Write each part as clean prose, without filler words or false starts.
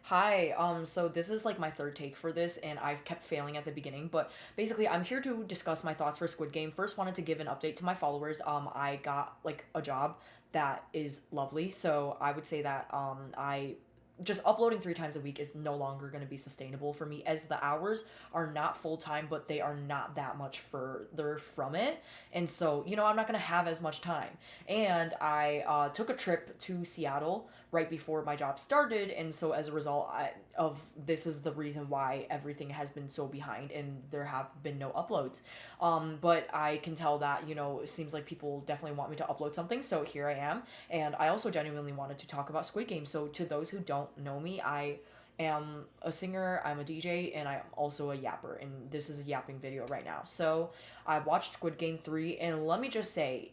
Hi, so this is like my third take for this, and I've kept failing at the beginning, but basically, I'm here to discuss my thoughts for Squid Game. First, wanted to give an update to my followers. I got like a job that is lovely, so I would say that I just uploading 3 times a week is no longer going to be sustainable for me as the hours are not full time, but they are not that much further from it. And so, I'm not going to have as much time. And I took a trip to Seattle right before my job started. And so, as a result of this, is the reason why everything has been so behind and there have been no uploads. But I can tell that, it seems like people definitely want me to upload something. So, here I am. And I also genuinely wanted to talk about Squid Game. So, to those who don't know me, I am a singer, I'm a DJ, and I'm also a yapper. And this is a yapping video right now. So, I watched Squid Game 3, and let me just say,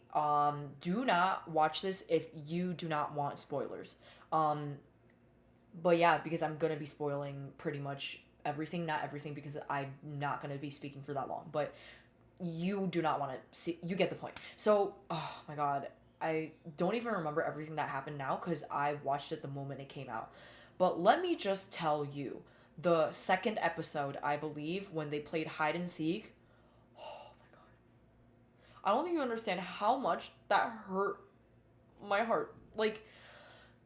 do not watch this if you do not want spoilers. Um, but yeah, because I'm gonna be spoiling pretty much everything, not everything, because I'm not gonna be speaking for that long. But you do not want to see, you get the point. So, oh my god, I don't even remember everything that happened now because I watched it the moment it came out. But let me just tell you, the second episode, I believe, when they played hide and seek, oh my god, I don't think you understand how much that hurt my heart. Like,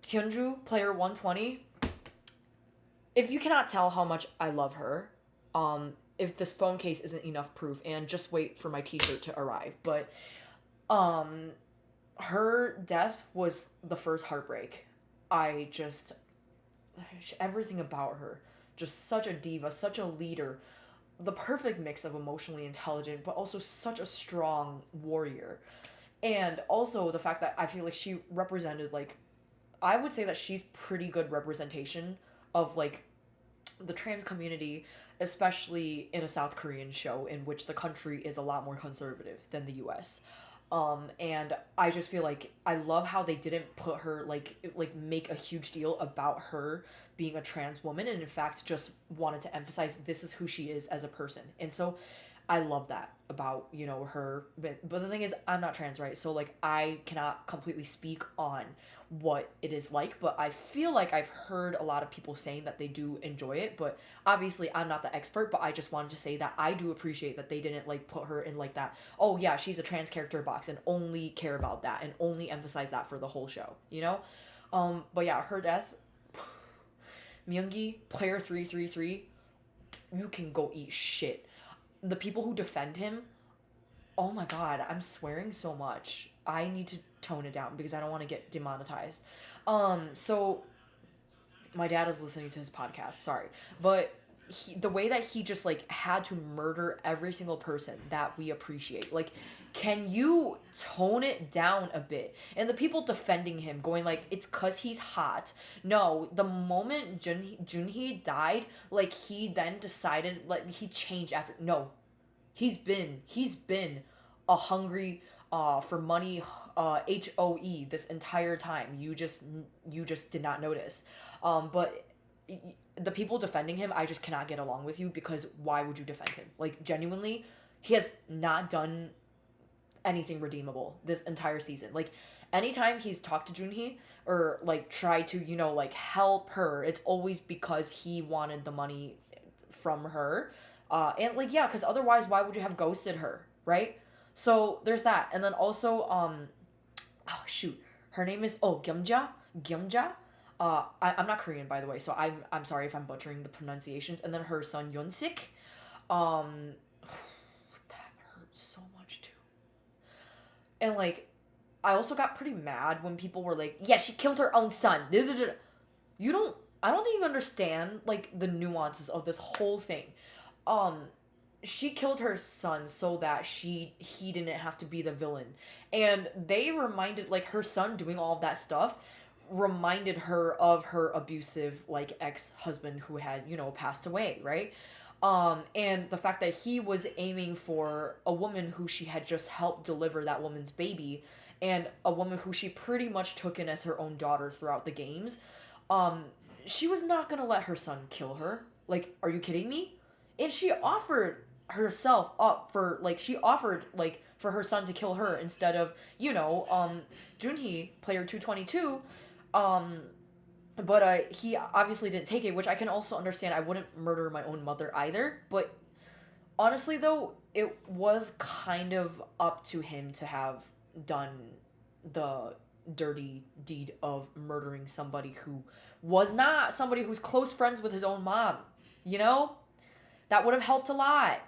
Hyunju, player 120, if you cannot tell how much I love her, if this phone case isn't enough proof, and just wait for my t-shirt to arrive, but um her death was the first heartbreak. I just, everything about her, just such a diva, such a leader, the perfect mix of emotionally intelligent but also such a strong warrior. And also the fact that I feel like she represented, like, I would say that she's pretty good representation of like the trans community, especially in a South Korean show in which the country is a lot more conservative than the US. And I just feel like I love how they didn't put her like make a huge deal about her being a trans woman, and in fact just wanted to emphasize this is who she is as a person. And so I love that about, her. But the thing is, I'm not trans, right? So, like, I cannot completely speak on what it is like, but I feel like I've heard a lot of people saying that they do enjoy it. But obviously, I'm not the expert, but I just wanted to say that I do appreciate that they didn't, like, put her in, like, that, oh, yeah, she's a trans character box and only care about that and only emphasize that for the whole show, you know? But yeah, her death, Myung-gi, player 333, you can go eat shit. The people who defend him, oh my god, I'm swearing so much. I need to tone it down because I don't want to get demonetized. So my dad is listening to his podcast, sorry. But the way that he just like had to murder every single person that we appreciate. Like, can you tone it down a bit? And the people defending him going like it's cuz he's hot. No, the moment Junhee died, like he then decided, like he changed after. No, he's been a hungry for money HOE this entire time. You just did not notice. But the people defending him, I just cannot get along with you because why would you defend him? Like, genuinely, he has not done anything redeemable this entire season. Like, anytime he's talked to Junhee or like tried to, like help her, it's always because he wanted the money from her. And like, yeah, because otherwise, why would you have ghosted her, right? So there's that. And then also, oh shoot, her name is, oh, Gyumja. I'm not Korean, by the way, so I'm sorry if I'm butchering the pronunciations. And then her son Yonsik, um, that hurt so much too. And like, I also got pretty mad when people were like, "Yeah, she killed her own son." You don't. I don't think you understand like the nuances of this whole thing. Um, she killed her son so that he didn't have to be the villain, and they reminded, like, her son doing all of that stuff reminded her of her abusive like ex-husband who had, passed away, right? And the fact that he was aiming for a woman who she had just helped deliver that woman's baby, and a woman who she pretty much took in as her own daughter throughout the games. um she was not gonna let her son kill her. Like, are you kidding me? And she offered herself up for, like, she offered like for her son to kill her instead of, Junhee, player 222. um But he obviously didn't take it, which I can also understand. I wouldn't murder my own mother either. But honestly, though, it was kind of up to him to have done the dirty deed of murdering somebody who was not somebody who's close friends with his own mom. You know? That would have helped a lot.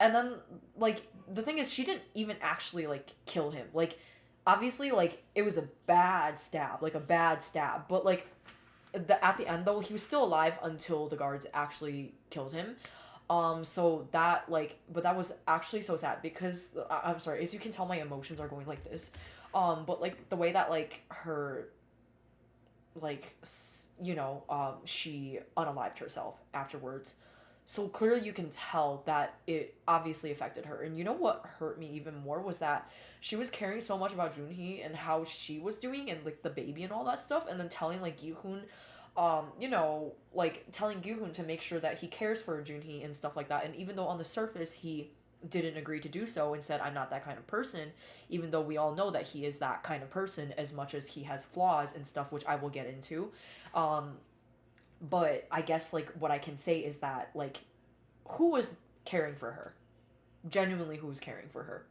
And then, like, the thing is, she didn't even actually, like, kill him. Like, obviously, like, it was a bad stab. Like, a bad stab. But, like, at the end, though, he was still alive until the guards actually killed him. So that, like, but that was actually so sad because, I'm sorry, as you can tell, my emotions are going like this. But, like, the way that, like, her, like, she unalived herself afterwards. So clearly you can tell that it obviously affected her. And you know what hurt me even more was that she was caring so much about Junhee and how she was doing and like the baby and all that stuff, and then telling like Gi-hoon, like telling Gi-hoon to make sure that he cares for Junhee and stuff like that. And even though on the surface he didn't agree to do so and said I'm not that kind of person, even though we all know that he is that kind of person as much as he has flaws and stuff, which I will get into. Um, but I guess like what I can say is that like who was caring for her? Genuinely who was caring for her?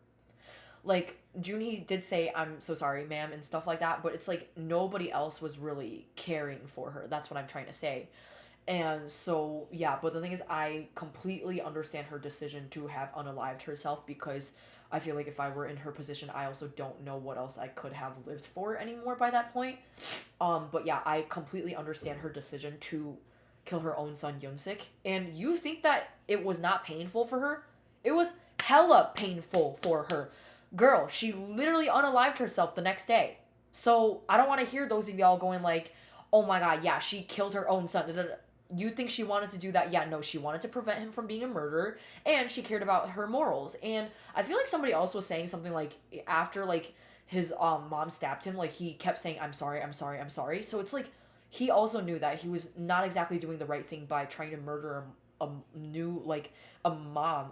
Like Junhee did say I'm so sorry, ma'am, and stuff like that, but it's like nobody else was really caring for her. That's what I'm trying to say. And so, yeah, but the thing is, I completely understand her decision to have unalived herself because I feel like if I were in her position, I also don't know what else I could have lived for anymore by that point. But yeah, I completely understand her decision to kill her own son Yunsik. And you think that it was not painful for her? It was hella painful for her. Girl, she literally unalived herself the next day. So I don't want to hear those of y'all going like, oh my god, yeah, she killed her own son. You think she wanted to do that? Yeah, no, she wanted to prevent him from being a murderer, and she cared about her morals. And I feel like somebody else was saying something like after like his mom stabbed him, like he kept saying, I'm sorry, I'm sorry, I'm sorry. So it's like he also knew that he was not exactly doing the right thing by trying to murder a new like a mom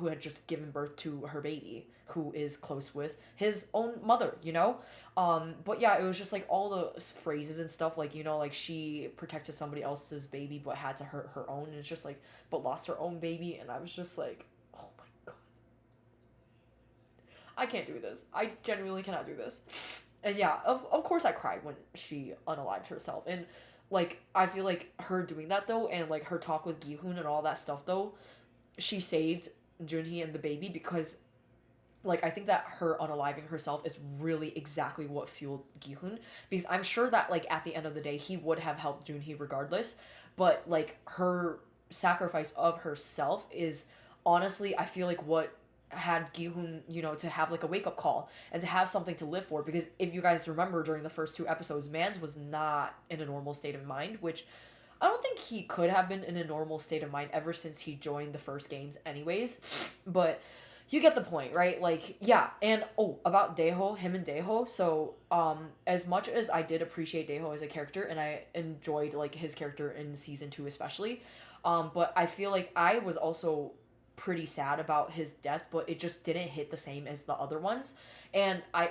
who had just given birth to her baby who is close with his own mother, you know. But yeah, it was just like all the phrases and stuff, like, you know, like she protected somebody else's baby but had to hurt her own, and it's just like but lost her own baby. And I was just like, oh my god, I can't do this. I genuinely cannot do this. And yeah, of course I cried when she unalived herself. And like I feel like her doing that though, and like her talk with Gi-hoon and all that stuff though, she saved Junhee and the baby, because like I think that her unaliving herself is really exactly what fueled Gi-hoon, because I'm sure that like at the end of the day he would have helped Junhee regardless, but like her sacrifice of herself is honestly I feel like what had Gi-hoon, you know, to have like a wake up call and to have something to live for. Because if you guys remember during the first two episodes, Mans was not in a normal state of mind, which I don't think he could have been in a normal state of mind ever since he joined the first games anyways. But you get the point, right? Like, yeah. And oh, about Daeho, him and Daeho. So, as much as I did appreciate Daeho as a character and I enjoyed like his character in season 2 especially, but I feel like I was also pretty sad about his death, but it just didn't hit the same as the other ones. And I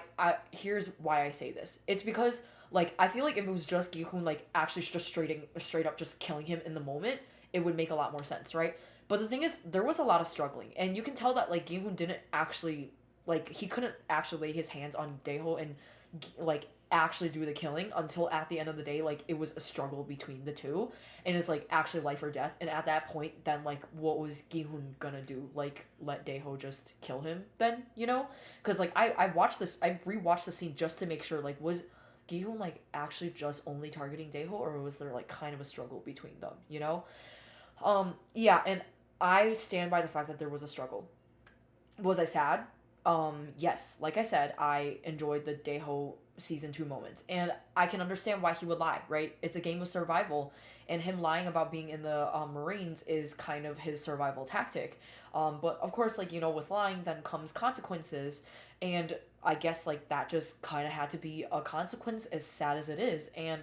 here's why I say this. It's because like I feel like if it was just Gi-hoon like actually just straight up just killing him in the moment, it would make a lot more sense, right? But the thing is, there was a lot of struggling, and you can tell that like Gi-hoon didn't actually like he couldn't actually lay his hands on Daeho and like actually do the killing until at the end of the day. Like it was a struggle between the two, and it's like actually life or death. And at that point, then like what was Gi-hoon gonna do? Like let Daeho just kill him? Then, you know, because like I watched this, I rewatched the scene just to make sure like was Gi-hoon like actually just only targeting Daeho, or was there like kind of a struggle between them? You know, yeah, and I stand by the fact that there was a struggle. Was I sad? Yes. Like I said, I enjoyed the Daeho season 2 moments. And I can understand why he would lie, right? It's a game of survival. And him lying about being in the Marines is kind of his survival tactic. But of course, like, you know, with lying then comes consequences. And I guess, like, that just kind of had to be a consequence, as sad as it is. And,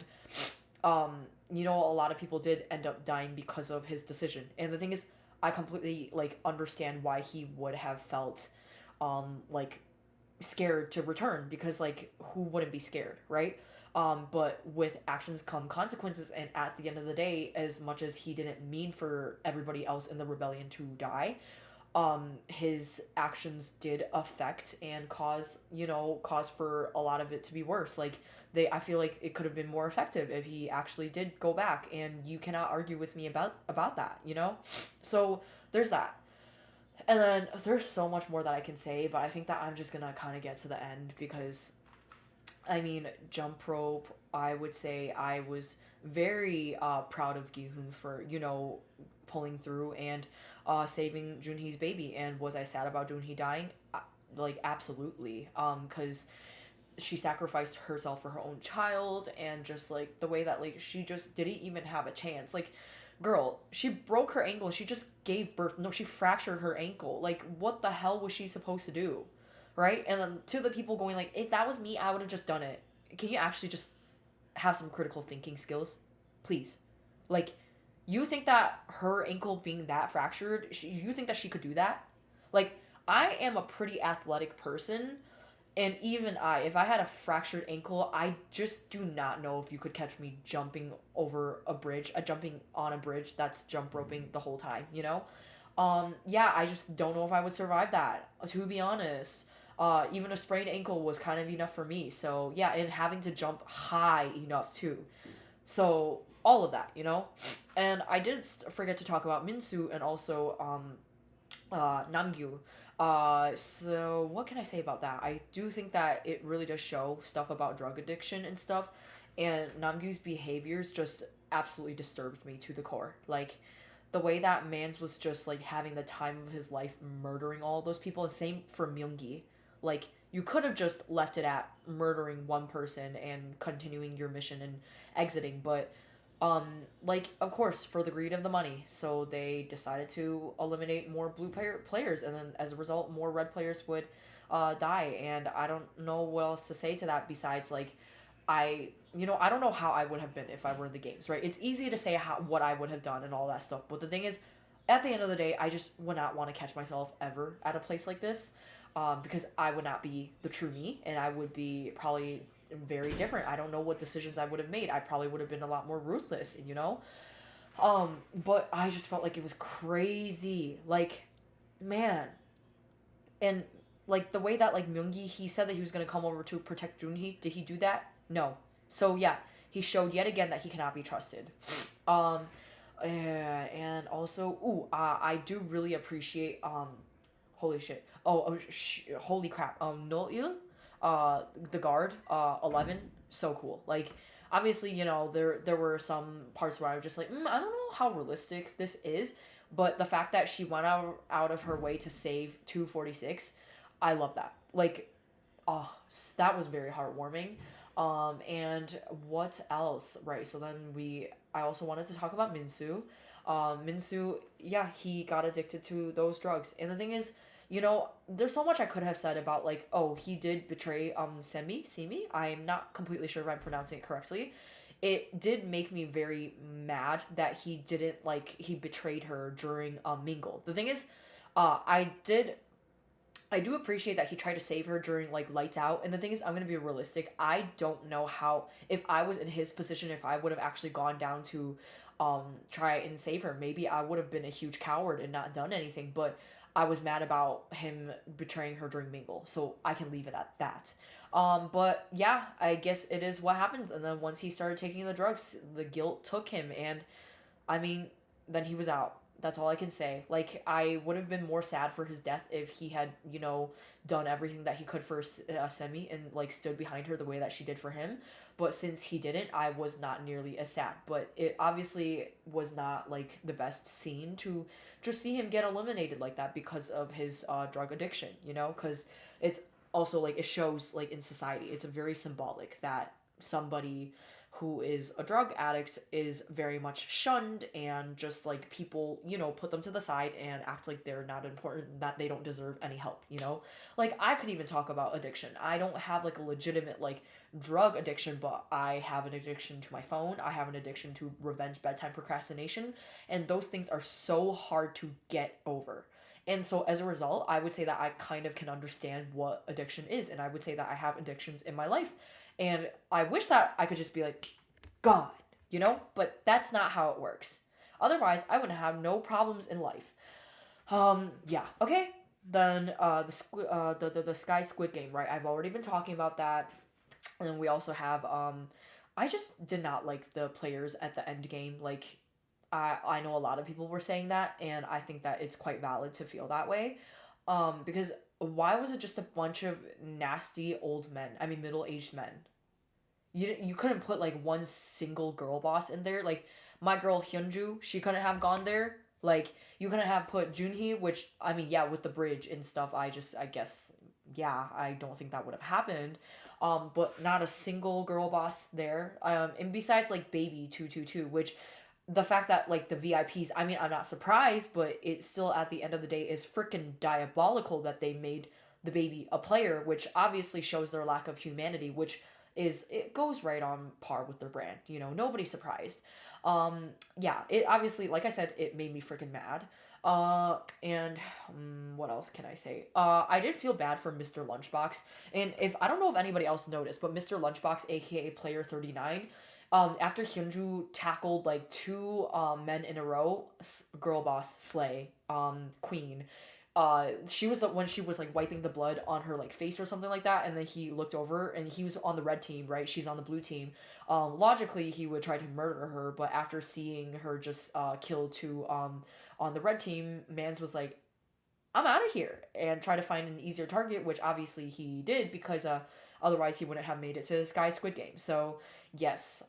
you know, a lot of people did end up dying because of his decision. And the thing is, I completely, like, understand why he would have felt like scared to return, because like who wouldn't be scared, right? But with actions come consequences, and at the end of the day, as much as he didn't mean for everybody else in the rebellion to die, his actions did affect and cause for a lot of it to be worse. Like, I feel like it could have been more effective if he actually did go back, and you cannot argue with me about that. So there's that. And then there's so much more that I can say, but I think that I'm just gonna kind of get to the end because, I mean, jump rope, I would say I was very proud of Gi-hoon for, pulling through and saving Junhee's baby. And was I sad about Junhee dying? Like, absolutely. Because she sacrificed herself for her own child, and just, like, the way that, like, she just didn't even have a chance. Like, girl, she broke her ankle. She just gave birth. No, she fractured her ankle. Like, what the hell was she supposed to do? Right? And then to the people going like, if that was me, I would have just done it. Can you actually just have some critical thinking skills? Please. Like, you think that her ankle being that fractured, you think that she could do that? Like, I am a pretty athletic person, and even if I had a fractured ankle, I just do not know if you could catch me jumping over a bridge, jumping on a bridge that's jump roping the whole time? Yeah, I just don't know if I would survive that, to be honest. Even a sprained ankle was kind of enough for me. So yeah, and having to jump high enough too. So all of that. And I did forget to talk about Minsu and also Namgyu. So what can I say about that? I do think that it really does show stuff about drug addiction and stuff, and Namgyu's behaviors just absolutely disturbed me to the core. Like, the way that Mans was just like having the time of his life murdering all those people. Same for Myung-gi. Like, you could have just left it at murdering one person and continuing your mission and exiting, but like, of course, for the greed of the money, so they decided to eliminate more players, and then as a result, more red players would die. And I don't know what else to say to that besides, like, I don't know how I would have been if I were in the games, right? It's easy to say what I would have done and all that stuff, but the thing is, at the end of the day, I just would not want to catch myself ever at a place like this, because I would not be the true me, and I would be probably very different. I don't know what decisions I would have made. I probably would have been a lot more ruthless. But I just felt like it was crazy. Like, man. And, like, the way that, like, Myung-gi, he said that he was going to come over to protect Junhee. Did he do that? No. So, yeah, he showed yet again that he cannot be trusted. And also, I do really appreciate, holy shit. Holy crap. Noil, the guard, 11, so cool. Like, obviously, there were some parts where I was just like, I don't know how realistic this is, but the fact that she went out of her way to save 246, I love that. Like, oh, that was very heartwarming. And what else? Right, so then I also wanted to talk about Minsu. Minsu, yeah, he got addicted to those drugs. And the thing is, there's so much I could have said about, like, oh, he did betray Simi. I'm not completely sure if I'm pronouncing it correctly. It did make me very mad that he didn't, like, he betrayed her during Mingle. The thing is, I do appreciate that he tried to save her during, like, Lights Out. And the thing is, I'm gonna be realistic. I don't know how, if I was in his position, if I would have actually gone down to try and save her. Maybe I would have been a huge coward and not done anything, but I was mad about him betraying her during Mingle, so I can leave it at that. But yeah, I guess it is what happens. And then once he started taking the drugs, the guilt took him, and I mean, then he was out. That's all I can say. Like, I would have been more sad for his death if he had, done everything that he could for Semi and, like, stood behind her the way that she did for him. But since he didn't, I was not nearly as sad. But it obviously was not, like, the best scene to just see him get eliminated like that because of his drug addiction, Because it's also, like, it shows, like, in society, it's very symbolic that somebody who is a drug addict is very much shunned, and just, like, people, put them to the side and act like they're not important, that they don't deserve any help. Like, I could even talk about addiction. I don't have, like, a legitimate, like, drug addiction, but I have an addiction to my phone. I have an addiction to revenge bedtime procrastination, and those things are so hard to get over. And so as a result, I would say that I kind of can understand what addiction is, and I would say that I have addictions in my life. And I wish that I could just be like, gone, but that's not how it works. Otherwise, I would have no problems in life. Yeah, okay. Then the Sky Squid Game, right? I've already been talking about that. And then we also have I just did not like the players at the end game. Like I know a lot of people were saying that, and I think that it's quite valid to feel that way. Because why was it just a bunch of nasty old men? I mean, middle-aged men. You couldn't put like one single girl boss in there. Like my girl Hyunju, she couldn't have gone there. Like you couldn't have put Junhee, which I mean, yeah, with the bridge and stuff. I guess yeah, I don't think that would have happened. But not a single girl boss there. And besides like Baby 222, which the fact that like the VIPs, I mean, I'm not surprised, but it still at the end of the day is freaking diabolical that they made the baby a player, which obviously shows their lack of humanity, which is it goes right on par with their brand. Nobody's surprised. Yeah, it obviously, like I said, it made me freaking mad. And what else can I say? I did feel bad for Mr. Lunchbox, and if I don't know if anybody else noticed, but Mr. Lunchbox, aka Player 39, after Hyunju tackled like two men in a row, girl boss Slay, Queen, she was the when she was like wiping the blood on her like face or something like that, and then he looked over and he was on the red team, right? She's on the blue team. Logically he would try to murder her, but after seeing her just kill two on the red team, Mans was like, I'm out of here, and try to find an easier target, which obviously he did because otherwise he wouldn't have made it to Sky Squid Game. So yes,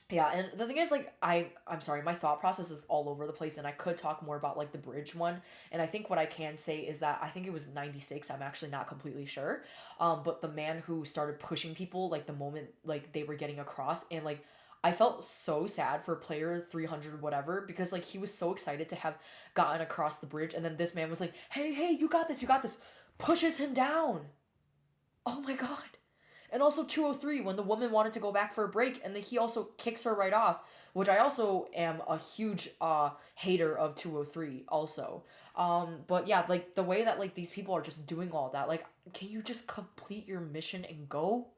yeah, and the thing is, like, I'm sorry, my thought process is all over the place, and I could talk more about like the bridge one. And I think what I can say is that I think it was 96. I'm actually not completely sure. But the man who started pushing people like the moment like they were getting across, and like I felt so sad for player 300 whatever, because like he was so excited to have gotten across the bridge, and then this man was like, hey, you got this, you got this, pushes him down. Oh my god. And also 203 when the woman wanted to go back for a break, and then he also kicks her right off, which I also am a huge hater of 203 also. But yeah, like the way that like these people are just doing all that, like can you just complete your mission and go?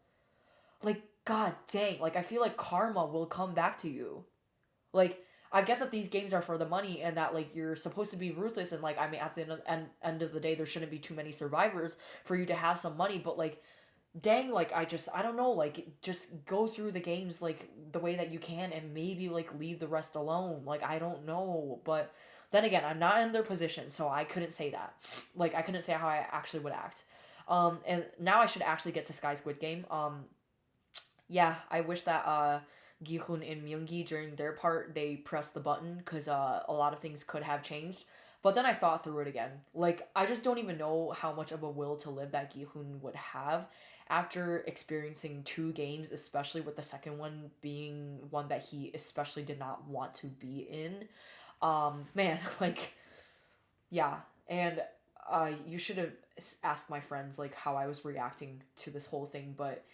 Like god dang, like I feel like karma will come back to you. Like I get that these games are for the money and that like you're supposed to be ruthless, and like I mean at the end of the day there shouldn't be too many survivors for you to have some money, but like dang, like I don't know, like just go through the games like the way that you can, and maybe like leave the rest alone. Like I don't know, but then again, I'm not in their position, so I couldn't say that. Like I couldn't say how I actually would act. And now I should actually get to Sky Squid Game. Yeah, I wish that Gi-hun and Myung-gi during their part they pressed the button, because a lot of things could have changed. But then I thought through it again. Like I just don't even know how much of a will to live that Gi-hun would have after experiencing two games, especially with the second one being one that he especially did not want to be in. Man, like yeah, and you should have asked my friends like how I was reacting to this whole thing, but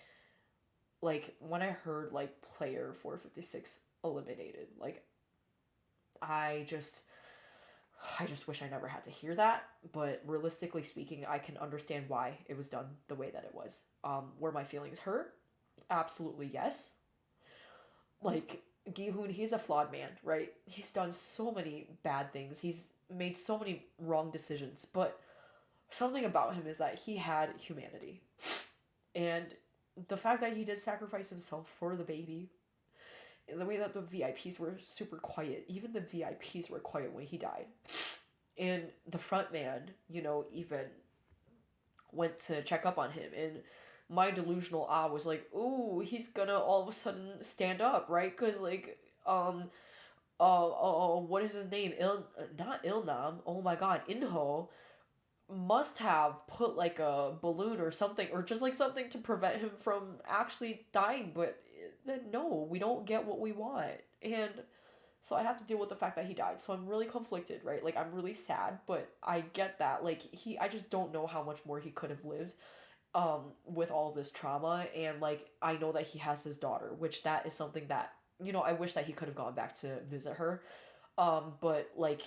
like when I heard like player 456 eliminated, like I just I just wish I never had to hear that, but realistically speaking, I can understand why it was done the way that it was. Were my feelings hurt? Absolutely yes. Like Gi-hoon, he's a flawed man, right? He's done so many bad things. He's made so many wrong decisions, but something about him is that he had humanity. And the fact that he did sacrifice himself for the baby, the way that the VIPs were super quiet, even the VIPs were quiet when he died. And the front man, even went to check up on him. And my delusional was like, ooh, he's gonna all of a sudden stand up, right? Because, like, what is his name? Not Ilnam. Oh my god, Inho must have put like a balloon or something, or just like something to prevent him from actually dying, but no, we don't get what we want. And so I have to deal with the fact that he died. So I'm really conflicted, right? Like I'm really sad, but I get that. Like I just don't know how much more he could have lived with all of this trauma. And like I know that he has his daughter, which that is something that, I wish that he could have gone back to visit her. But like,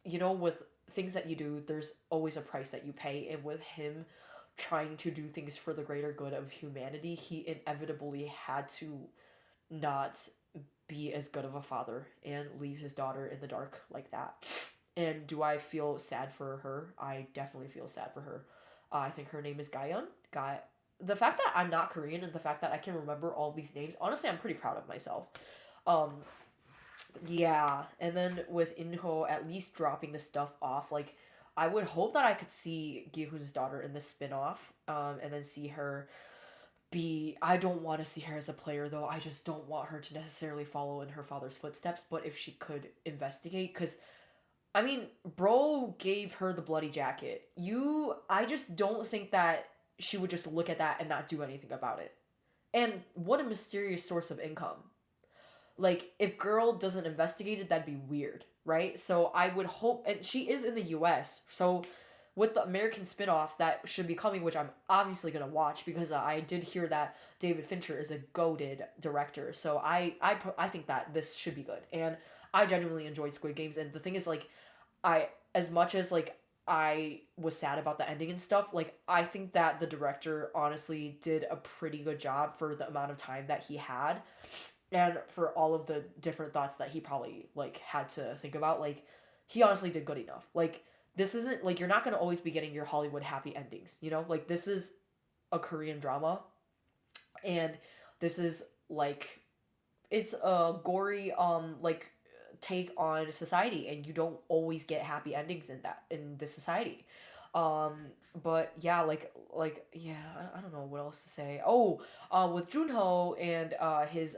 with things that you do, there's always a price that you pay. And with him trying to do things for the greater good of humanity, he inevitably had to not be as good of a father and leave his daughter in the dark like that. And do I feel sad for her? I definitely feel sad for her. I think her name is Gayeon. Guy. The fact that I'm not Korean and the fact that I can remember all these names, honestly, I'm pretty proud of myself. Um, yeah, and then with Inho at least dropping the stuff off, like I would hope that I could see Gi-hoon's daughter in the spin-off, and then see her be. I don't want to see her as a player though. I just don't want her to necessarily follow in her father's footsteps. But if she could investigate, because I mean, bro gave her the bloody jacket. I just don't think that she would just look at that and not do anything about it. And what a mysterious source of income. Like, if girl doesn't investigate it, that'd be weird, right? So I would hope, and she is in the US, so with the American spinoff that should be coming, which I'm obviously gonna watch because I did hear that David Fincher is a goated director. So I think that this should be good, and I genuinely enjoyed Squid Games. And the thing is, like, I as much as like I was sad about the ending and stuff, like I think that the director honestly did a pretty good job for the amount of time that he had and for all of the different thoughts that he probably like had to think about. Like he honestly did good enough. Like this isn't like you're not going to always be getting your Hollywood happy endings, you know? Like this is a Korean drama and this is like it's a gory like take on society, and you don't always get happy endings in this society. um but yeah, yeah, I don't know what else to say. Oh, with Junho and his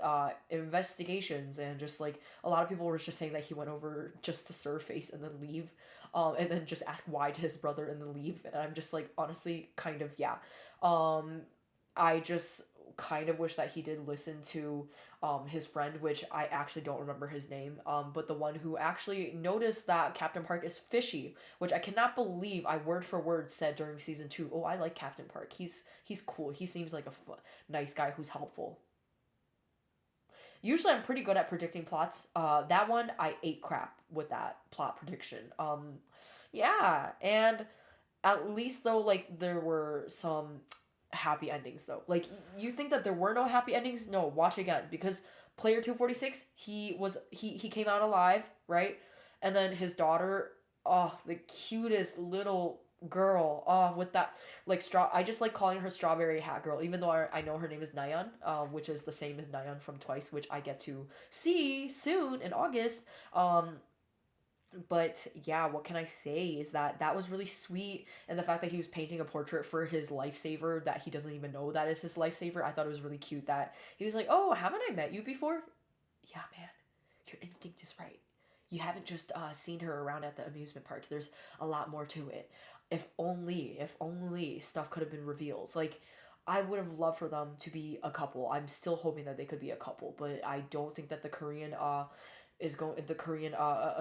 investigations, and just like a lot of people were just saying that he went over just to serve face and then leave, and then just ask why to his brother and then leave, and I'm just like, honestly, kind of, yeah. um I just kind of wish that he did listen to his friend, which I actually don't remember his name, but the one who actually noticed that Captain Park is fishy, which I cannot believe I word for word said during season 2. Oh, I like Captain Park. He's cool. He seems like a nice guy who's helpful. Usually I'm pretty good at predicting plots. That one I ate crap with that plot prediction. Yeah, and at least though, like there were some happy endings though. Like you think that there were no happy endings? No, watch again, because player 246, he came out alive, right? And then his daughter, oh, the cutest little girl, oh, with that like straw. I just like calling her Strawberry Hat Girl, even though I know her name is Nayeon, which is the same as Nayeon from Twice, which I get to see soon in August. But yeah, what can I say is that that was really sweet, and the fact that he was painting a portrait for his lifesaver that he doesn't even know that is his lifesaver, I thought it was really cute that he was like, oh, haven't I met you before? Yeah, man, your instinct is right. You haven't just seen her around at the amusement park. There's a lot more to it. If only stuff could have been revealed. Like, I would have loved for them to be a couple. I'm still hoping that they could be a couple, but I don't think that the Korean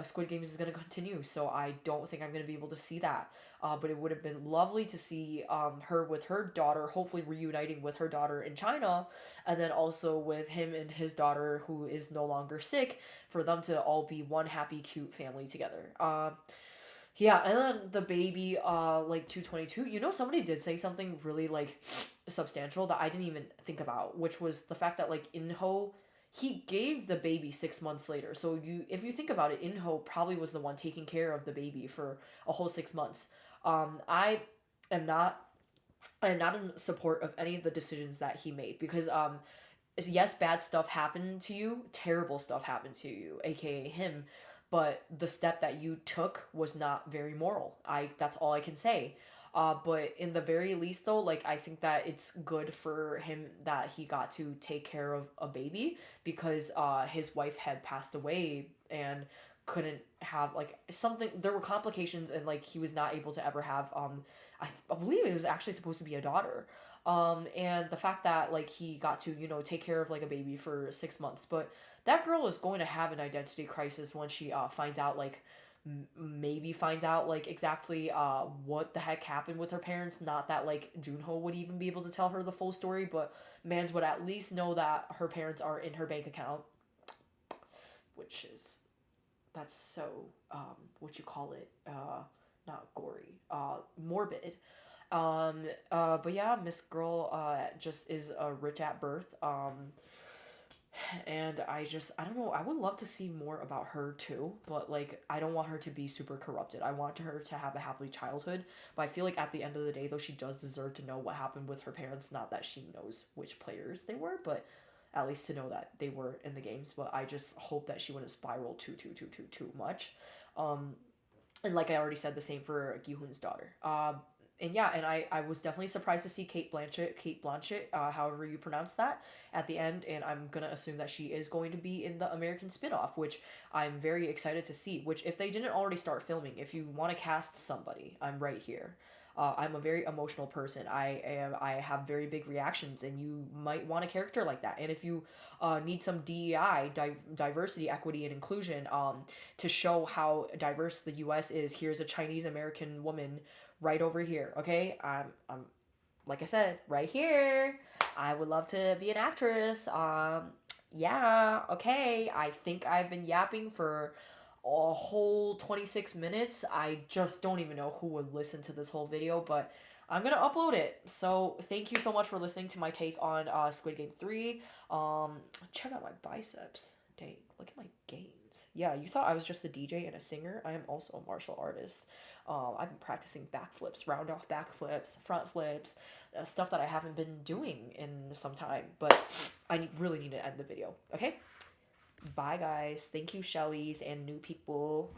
Squid Games is going to continue. So I don't think I'm going to be able to see that. But it would have been lovely to see her with her daughter, hopefully reuniting with her daughter in China, and then also with him and his daughter who is no longer sick, for them to all be one happy, cute family together. Yeah, and then the baby, like 222. You know, somebody did say something really like substantial that I didn't even think about, which was the fact that like Inho, he gave the baby 6 months later. So if you think about it, Inho probably was the one taking care of the baby for a whole 6 months. I am not I am not in support of any of the decisions that he made, because yes, bad stuff happened to you, terrible stuff happened to you, aka him, but the step that you took was not very moral. I That's all I can say. But in the very least, though, like I think that it's good for him that he got to take care of a baby, because his wife had passed away and couldn't have like something. There were complications, and like he was not able to ever have. I believe it was actually supposed to be a daughter. And the fact that like he got to take care of like a baby for 6 months, but that girl is going to have an identity crisis when she finds out like maybe finds out like exactly what the heck happened with her parents. Not that like Junho would even be able to tell her the full story, but Mans would at least know that her parents are in her bank account, which is that's so what you call it, not gory, morbid. But yeah, Miss Girl just is rich at birth. And I don't know, I would love to see more about her too, but like I don't want her to be super corrupted. I want her to have a happy childhood, but I feel like at the end of the day though she does deserve to know what happened with her parents. Not that she knows which players they were, but at least to know that they were in the games. But I just hope that she wouldn't spiral too much. Um, and like I already said, the same for Gi-hoon's daughter. And yeah, and I was definitely surprised to see Kate Blanchett, however you pronounce that, at the end, and I'm gonna assume that she is going to be in the American spin-off, which I'm very excited to see. Which if they didn't already start filming, if you want to cast somebody, I'm right here. I'm a very emotional person. I have very big reactions, and you might want a character like that. And if you need some DEI, diversity, equity, and inclusion, to show how diverse the U.S. is, here's a Chinese American woman right over here. Okay, I'm like I said, right here. I would love to be an actress. Yeah, okay. I think I've been yapping for a whole 26 minutes. I just don't even know who would listen to this whole video, but I'm gonna upload it. So thank you so much for listening to my take on Squid Game 3. Check out my biceps. Dang, look at my gains. Yeah, you thought I was just a DJ and a singer. I am also a martial artist. I've been practicing backflips, round off backflips, front flips, stuff that I haven't been doing in some time. But really need to end the video. Okay? Bye, guys. Thank you, Shelleys and new people.